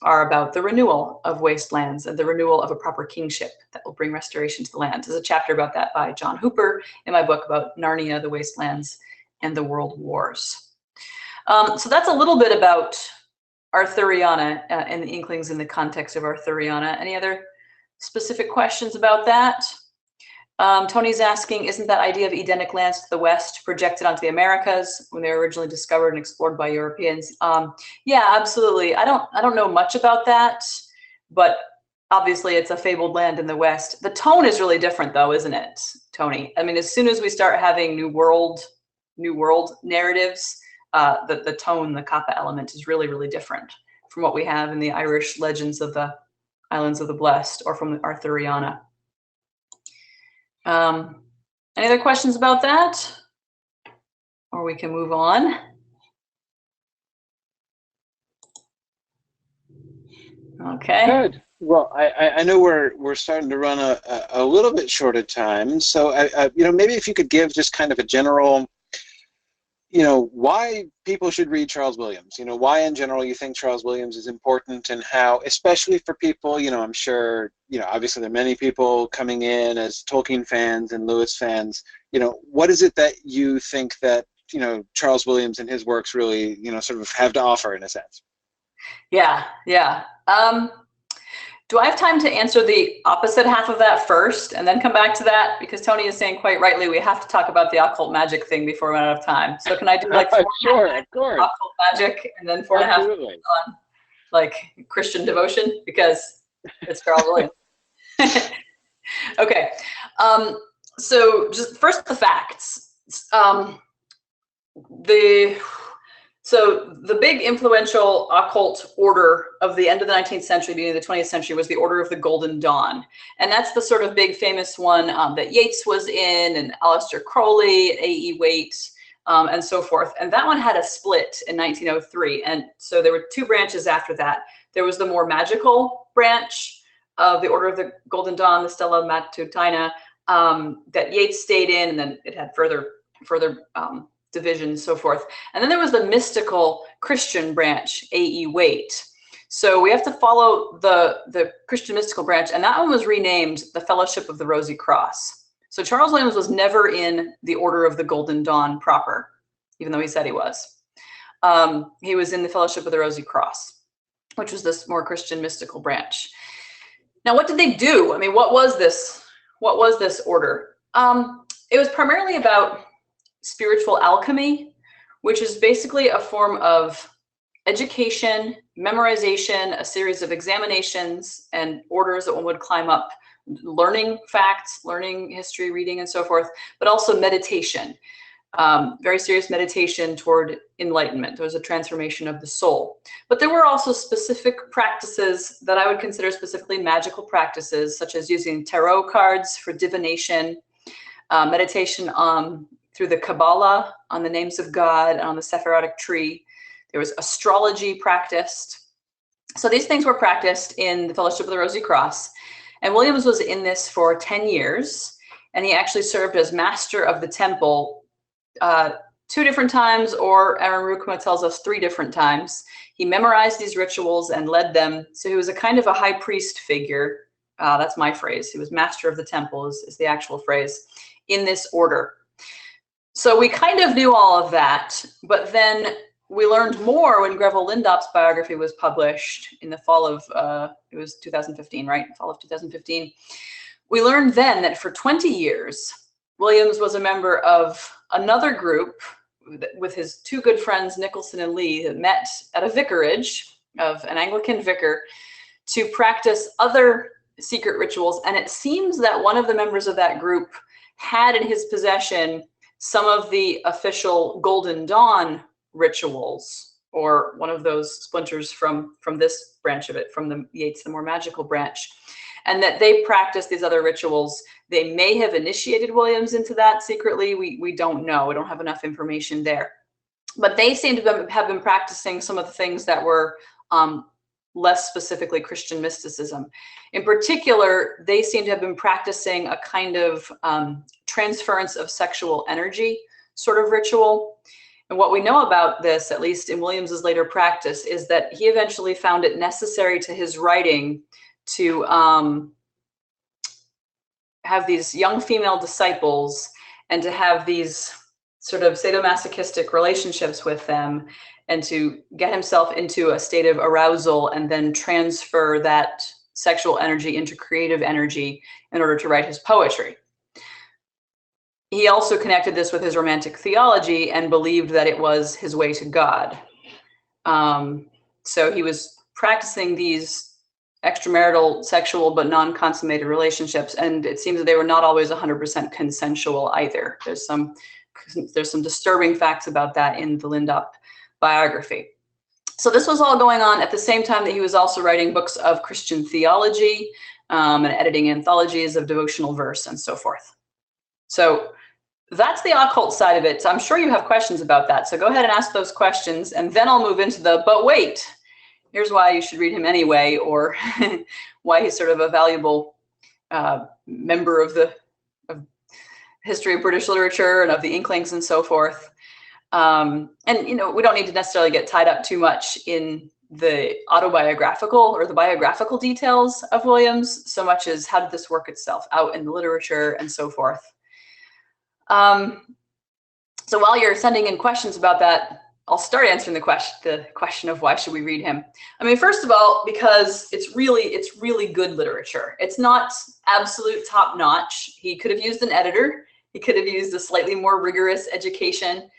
are about the renewal of wastelands and the renewal of a proper kingship that will bring restoration to the land. There's a chapter about that by John Hooper in my book about Narnia, the wastelands, and the world wars. So that's a little bit about Arthuriana and the Inklings in the context of Arthuriana. Any other specific questions about that? Tony's asking, isn't that idea of Edenic lands to the west projected onto the Americas when they were originally discovered and explored by Europeans? Yeah, absolutely. I don't know much about that, but obviously it's a fabled land in the west. The tone is really different though, isn't it, Tony? I mean, as soon as we start having New World narratives, the tone, the kappa element is really, really different from what we have in the Irish legends of the Islands of the Blessed or from the Arthuriana. Any other questions about that? Or we can move on. Okay. Good. Well, I know we're starting to run a little bit short of time, so maybe if you could give just kind of a general, why people should read Charles Williams. Why in general you think Charles Williams is important, and how, especially for people, I'm sure, obviously there are many people coming in as Tolkien fans and Lewis fans. What is it that you think that, Charles Williams and his works really, sort of have to offer in a sense? Yeah. Do I have time to answer the opposite half of that first and then come back to that? Because Tony is saying quite rightly, we have to talk about the occult magic thing before we run out of time. So can I do like 4.5 Sure, of course. occult magic and then 4.5 minutes on like Christian devotion, because it's Charles Williams. Okay. So just first the facts. So the big influential occult order of the end of the 19th century, beginning of the 20th century, was the Order of the Golden Dawn. And that's the sort of big famous one that Yeats was in, and Aleister Crowley, A.E. Waite, and so forth. And that one had a split in 1903. And so there were two branches after that. There was the more magical branch of the Order of the Golden Dawn, the Stella Matutina, that Yeats stayed in, and then it had further division and so forth. And then there was the mystical Christian branch, A.E. Waite. So we have to follow the Christian mystical branch, and that one was renamed the Fellowship of the Rosy Cross. So Charles Williams was never in the Order of the Golden Dawn proper, even though he said he was. He was in the Fellowship of the Rosy Cross, which was this more Christian mystical branch. Now, what did they do? I mean, what was this order? It was primarily about spiritual alchemy, which is basically a form of education, memorization, a series of examinations and orders that one would climb up, learning facts, learning history, reading, and so forth, but also meditation, very serious meditation toward enlightenment. There was a transformation of the soul. But there were also specific practices that I would consider specifically magical practices, such as using tarot cards for divination, meditation through the Kabbalah on the names of God and on the Sephirotic tree. There was astrology practiced. So these things were practiced in the Fellowship of the Rosy Cross. And Williams was in this for 10 years. And he actually served as master of the temple 2 different times, or Aaron Rukma tells us 3 different times. He memorized these rituals and led them. So he was a kind of a high priest figure. That's my phrase. He was master of the temple is the actual phrase in this order. So we kind of knew all of that, but then we learned more when Grevel Lindop's biography was published in the fall of, it was 2015, right? Fall of 2015. We learned then that for 20 years, Williams was a member of another group with his two good friends, Nicholson and Lee, met at a vicarage of an Anglican vicar to practice other secret rituals. And it seems that one of the members of that group had in his possession some of the official Golden Dawn rituals, or one of those splinters from this branch of it, from the Yeats, the more magical branch, and that they practiced these other rituals. They may have initiated Williams into that secretly. We don't know. We don't have enough information there. But they seem to have been practicing some of the things that were less specifically Christian mysticism. In particular, they seem to have been practicing a kind of transference of sexual energy sort of ritual. And what we know about this, at least in Williams's later practice, is that he eventually found it necessary to his writing to have these young female disciples and to have these sort of sadomasochistic relationships with them, and to get himself into a state of arousal and then transfer that sexual energy into creative energy in order to write his poetry. He also connected this with his romantic theology and believed that it was his way to God. So he was practicing these extramarital, sexual, but non-consummated relationships, and it seems that they were not always 100% consensual either. There's some disturbing facts about that in the Lindop biography. So this was all going on at the same time that he was also writing books of Christian theology and editing anthologies of devotional verse and so forth. So that's the occult side of it. So I'm sure you have questions about that. So go ahead and ask those questions, and then I'll move into but wait, here's why you should read him anyway, or why he's sort of a valuable member of the history of British literature and of the Inklings and so forth. And, we don't need to necessarily get tied up too much in the autobiographical or the biographical details of Williams, so much as how did this work itself out in the literature and so forth. So while you're sending in questions about that, I'll start answering the question of why should we read him. I mean, first of all, because it's really good literature. It's not absolute top notch. He could have used an editor. He could have used a slightly more rigorous education.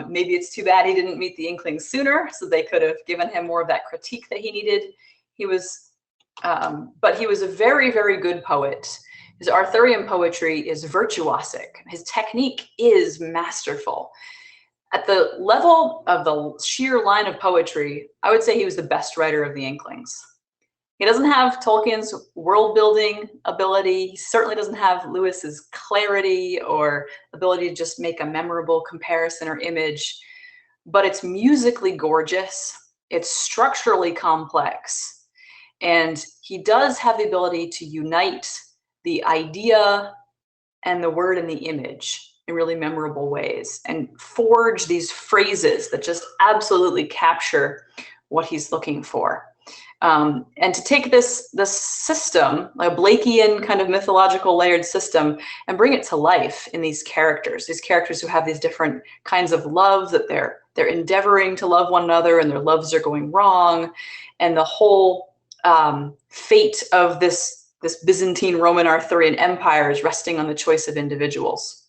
Maybe it's too bad he didn't meet the Inklings sooner, so they could have given him more of that critique that he needed. But he was a very, very good poet. His Arthurian poetry is virtuosic. His technique is masterful. At the level of the sheer line of poetry, I would say he was the best writer of the Inklings. He doesn't have Tolkien's world-building ability. He certainly doesn't have Lewis's clarity or ability to just make a memorable comparison or image, but it's musically gorgeous. It's structurally complex. And he does have the ability to unite the idea and the word and the image in really memorable ways and forge these phrases that just absolutely capture what he's looking for. And to take this system, like a Blakean kind of mythological layered system, and bring it to life in these characters who have these different kinds of love that they're endeavoring to love one another, and their loves are going wrong, and the whole fate of this Byzantine Roman Arthurian empire is resting on the choice of individuals.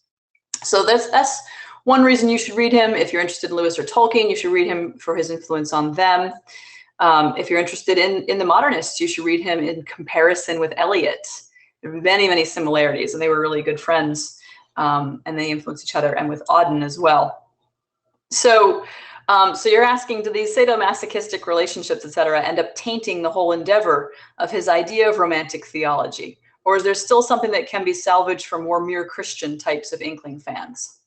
So that's one reason you should read him. If you're interested in Lewis or Tolkien, you should read him for his influence on them. If you're interested in the modernists, you should read him in comparison with Eliot. There are many, many similarities, and they were really good friends, and they influenced each other, and with Auden as well. So you're asking, do these sadomasochistic relationships, etc., end up tainting the whole endeavor of his idea of romantic theology? Or is there still something that can be salvaged for more mere Christian types of Inkling fans?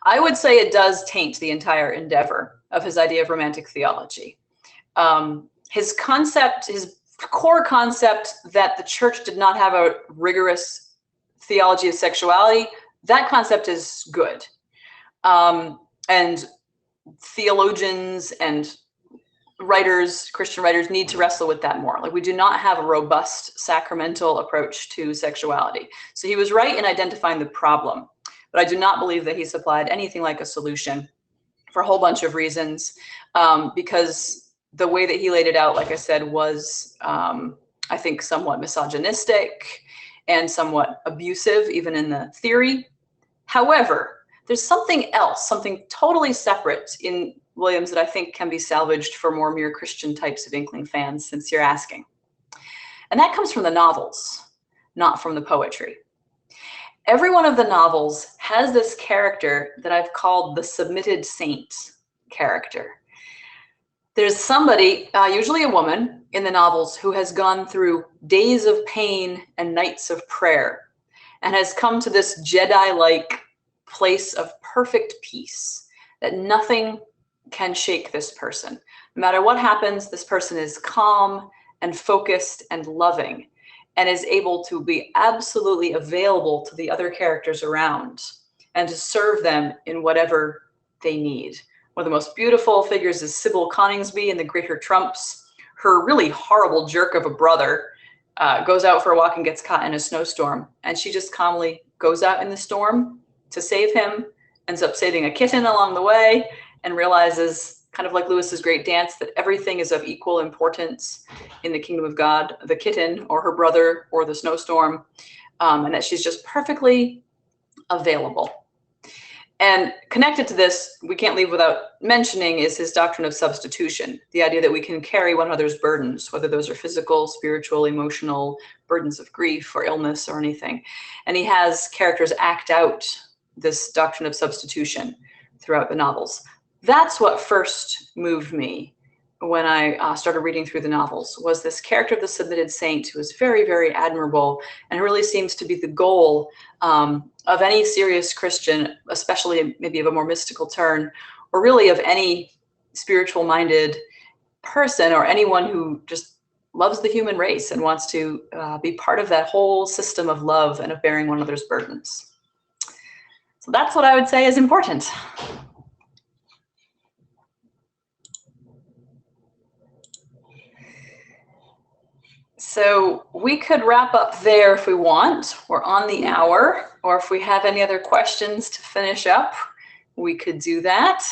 I would say it does taint the entire endeavor of his idea of romantic theology. His core concept that the church did not have a rigorous theology of sexuality, that concept is good. And theologians and writers, Christian writers, need to wrestle with that more. Like, we do not have a robust sacramental approach to sexuality. So he was right in identifying the problem, but I do not believe that he supplied anything like a solution for a whole bunch of reasons, because the way that he laid it out, like I said, was, I think, somewhat misogynistic and somewhat abusive, even in the theory. However, there's something else, something totally separate in Williams that I think can be salvaged for more mere Christian types of Inkling fans, since you're asking. And that comes from the novels, not from the poetry. Every one of the novels has this character that I've called the submitted saint character. There's somebody, usually a woman in the novels, who has gone through days of pain and nights of prayer and has come to this Jedi-like place of perfect peace, that nothing can shake this person. No matter what happens, this person is calm and focused and loving, and is able to be absolutely available to the other characters around and to serve them in whatever they need. One of the most beautiful figures is Sybil Coningsby in The Greater Trumps. Her really horrible jerk of a brother goes out for a walk and gets caught in a snowstorm, and she just calmly goes out in the storm to save him, ends up saving a kitten along the way, and realizes, kind of like Lewis's Great Dance, that everything is of equal importance in the kingdom of God, the kitten or her brother or the snowstorm, and that she's just perfectly available. And connected to this, we can't leave without mentioning, is his doctrine of substitution, the idea that we can carry one another's burdens, whether those are physical, spiritual, emotional, burdens of grief or illness or anything. And he has characters act out this doctrine of substitution throughout the novels. That's what first moved me when I started reading through the novels, was this character of the submitted saint, who is very, very admirable and really seems to be the goal of any serious Christian, especially maybe of a more mystical turn, or really of any spiritual-minded person or anyone who just loves the human race and wants to be part of that whole system of love and of bearing one another's burdens. So that's what I would say is important. So we could wrap up there if we want. We're on the hour, or if we have any other questions to finish up, we could do that.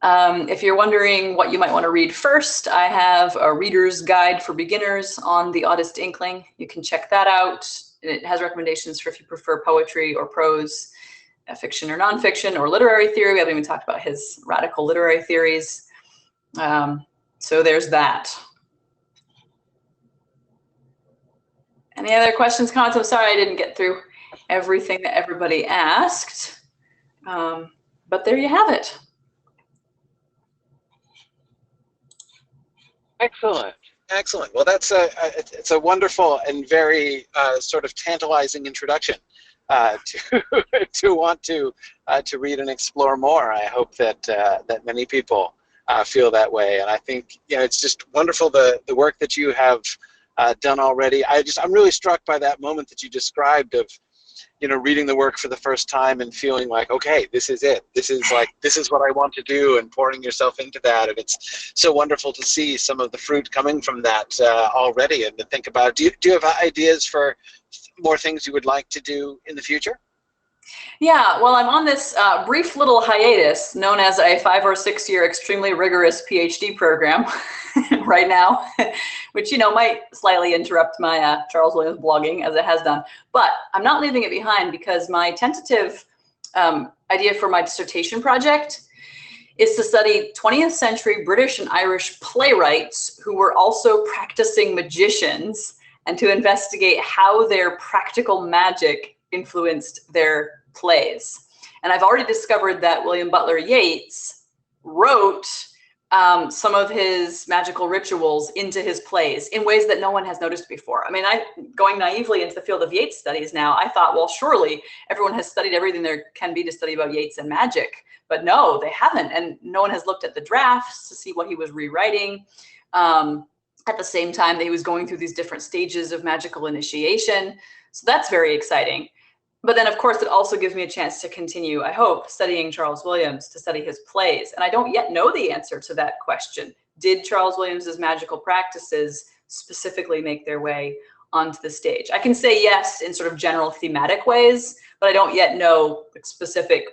If you're wondering what you might want to read first, I have a reader's guide for beginners on the Oddest Inkling. You can check that out. It has recommendations for if you prefer poetry or prose, fiction or nonfiction, or literary theory. We haven't even talked about his radical literary theories. So there's that. Any other questions, comments? I'm sorry I didn't get through everything that everybody asked, but there you have it. Excellent. Excellent. Well, it's a wonderful and very sort of tantalizing introduction to want to read and explore more. I hope that that many people feel that way, and I think it's just wonderful the work that you have done already. I'm really struck by that moment that you described of reading the work for the first time and feeling like, okay, this is it. This is what I want to do, and pouring yourself into that. And it's so wonderful to see some of the fruit coming from that already, and to think about, do you have ideas for more things you would like to do in the future? Yeah, well, I'm on this brief little hiatus known as a 5 or 6 year extremely rigorous PhD program right now, which, might slightly interrupt my Charles Williams blogging, as it has done. But I'm not leaving it behind, because my tentative idea for my dissertation project is to study 20th century British and Irish playwrights who were also practicing magicians, and to investigate how their practical magic influenced their plays. And I've already discovered that William Butler Yeats wrote some of his magical rituals into his plays in ways that no one has noticed before. I mean, going naively into the field of Yeats studies now, I thought, well, surely everyone has studied everything there can be to study about Yeats and magic. But no, they haven't. And no one has looked at the drafts to see what he was rewriting. At the same time that he was going through these different stages of magical initiation. So that's very exciting. But then, of course, it also gives me a chance to continue, I hope, studying Charles Williams, to study his plays. And I don't yet know the answer to that question. Did Charles Williams's magical practices specifically make their way onto the stage? I can say yes in sort of general thematic ways, but I don't yet know the specific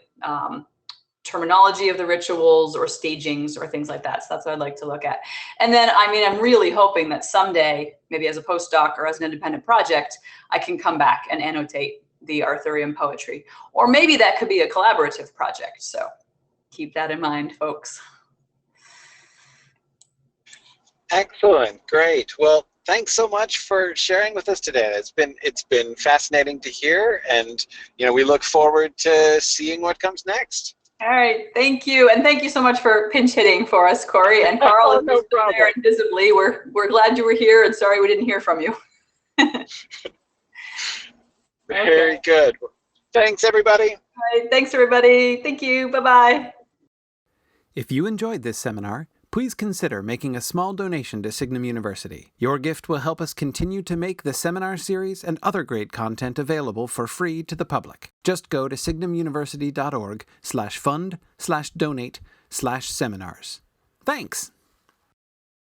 terminology of the rituals or stagings or things like that. So that's what I'd like to look at. And then, I'm really hoping that someday, maybe as a postdoc or as an independent project, I can come back and annotate the Arthurian poetry. Or maybe that could be a collaborative project. So keep that in mind, folks. Excellent, great. Well, thanks so much for sharing with us today. It's been fascinating to hear, and we look forward to seeing what comes next. All right, thank you, and thank you so much for pinch hitting for us, Corey. And Carl, Oh, is no still there invisibly. We're glad you were here, and sorry we didn't hear from you. Very good. Thanks, everybody. All right, thanks, everybody. Thank you. Bye-bye. If you enjoyed this seminar, please consider making a small donation to Signum University. Your gift will help us continue to make the seminar series and other great content available for free to the public. Just go to signumuniversity.org/fund/donate/seminars. Thanks!